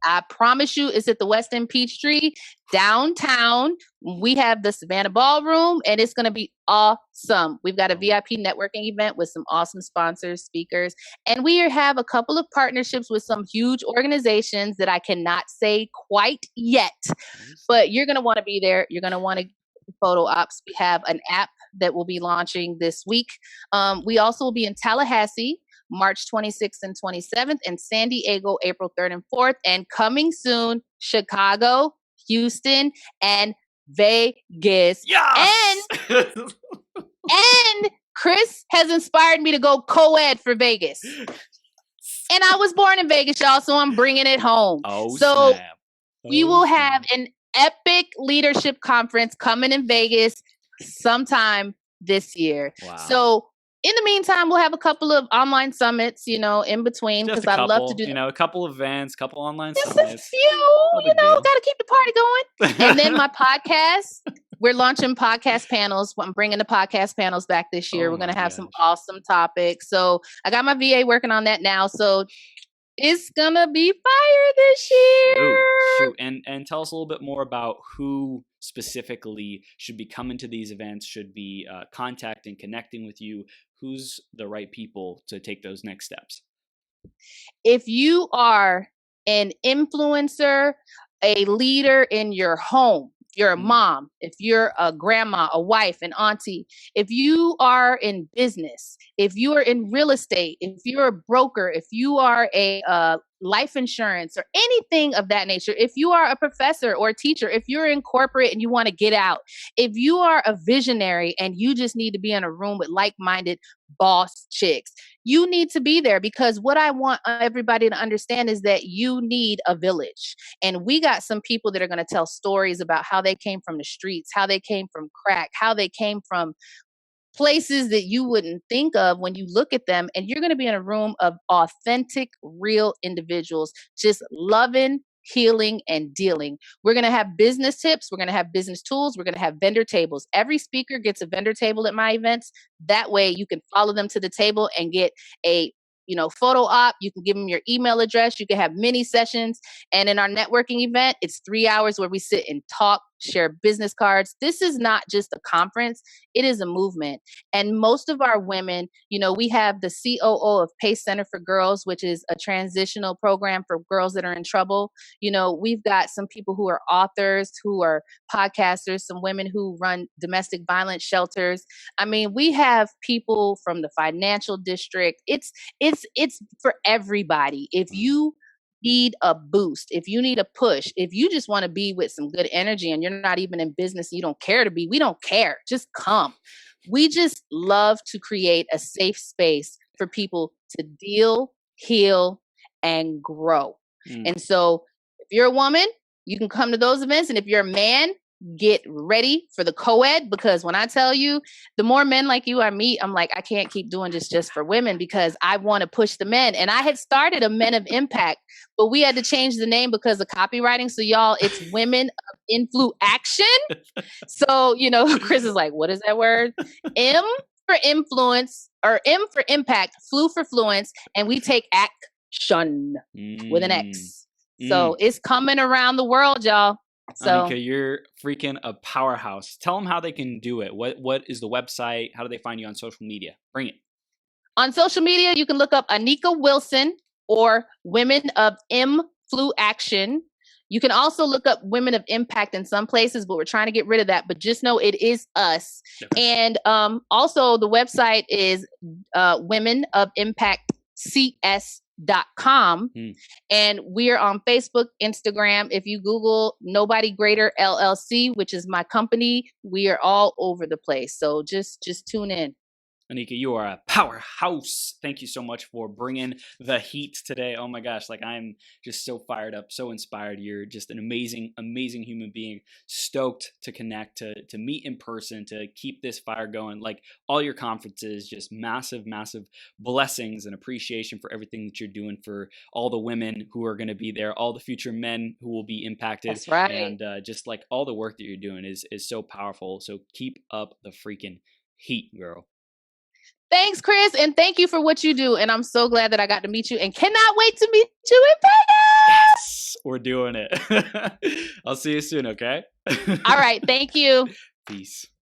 I promise you, it's at the West End Peachtree downtown. We have the Savannah Ballroom, and it's going to be awesome. We've got a VIP networking event with some awesome sponsors, speakers, and we have a couple of partnerships with some huge organizations that I cannot say quite yet, but you're going to want to be there. You're going to want to photo ops. We have an app that will be launching this week. We also will be in Tallahassee, March 26th and 27th, and San Diego, April 3rd and 4th, and coming soon, Chicago, Houston, and Vegas. Yes! And Chris has inspired me to go co-ed for Vegas. And I was born in Vegas, y'all, so I'm bringing it home. So we will have an epic leadership conference coming in Vegas sometime this year. Wow. So in the meantime, we'll have a couple of online summits, in between, Just because a I love couple, to do a couple events, couple online just a summits. few, No big deal. got to keep the party going. And then my podcast, we're launching podcast panels. I'm bringing the podcast panels back this year. We're going to have some awesome topics. So I got my VA working on that now. So it's going to be fire this year. Shoot. And tell us a little bit more about who specifically should be coming to these events, should be contacting, connecting with you. Who's the right people to take those next steps? If you are an influencer, a leader in your home, you're a mom, if you're a grandma, a wife, an auntie, if you are in business, if you are in real estate, if you're a broker, if you are a life insurance or anything of that nature, if you are a professor or a teacher, if you're in corporate and you want to get out, if you are a visionary and you just need to be in a room with like-minded boss chicks, you need to be there, because what I want everybody to understand is that you need a village. And we got some people that are going to tell stories about how they came from the streets, how they came from crack, how they came from places that you wouldn't think of when you look at them. And you're going to be in a room of authentic, real individuals, just loving, healing, and dealing. We're going to have business tips. We're going to have business tools. We're going to have vendor tables. Every speaker gets a vendor table at my events. That way you can follow them to the table and get a photo op. You can give them your email address. You can have mini sessions. And in our networking event, it's 3 hours where we sit and talk, share business cards. This is not just a conference. It is a movement. And most of our women, we have the COO of Pace Center for Girls, which is a transitional program for girls that are in trouble. We've got some people who are authors, who are podcasters, some women who run domestic violence shelters. I mean, we have people from the financial district. It's for everybody. If you need a boost, if you need a push, if you just want to be with some good energy and you're not even in business and you don't care to be, we don't care. Just come. We just love to create a safe space for people to deal, heal, and grow. And so if you're a woman, you can come to those events. And if you're a man, get ready for the co-ed, because when I tell you, the more men like you I meet, I'm like, I can't keep doing this just for women, because I want to push the men. And I had started a Men of Impact, but we had to change the name because of copywriting. So y'all, it's Women of Influ Action. So, Chris is like, what is that word? M for influence, or M for impact, flu for fluence, and we take action with an X. So it's coming around the world, y'all. So, Anika, you're freaking a powerhouse. Tell them how they can do it. What is the website? How do they find you on social media? Bring it. On social media, you can look up Anika Wilson or Women of Influ Action. You can also look up Women of Impact in some places, but we're trying to get rid of that. But just know it is us. Okay. And also the website is Women of Impact CS.com. And we are on Facebook, Instagram. If you Google Nobody Greater LLC, which is my company, we are all over the place. So just tune in. Anika, you are a powerhouse. Thank you so much for bringing the heat today. Oh my gosh, I'm just so fired up, so inspired. You're just an amazing, amazing human being. Stoked to connect, to meet in person, to keep this fire going. All your conferences, just massive, massive blessings and appreciation for everything that you're doing for all the women who are going to be there, all the future men who will be impacted. That's right. And just all the work that you're doing is so powerful. So keep up the freaking heat, girl. Thanks, Chris, and thank you for what you do. And I'm so glad that I got to meet you and cannot wait to meet you in Vegas. Yes, we're doing it. I'll see you soon, okay? All right, thank you. Peace.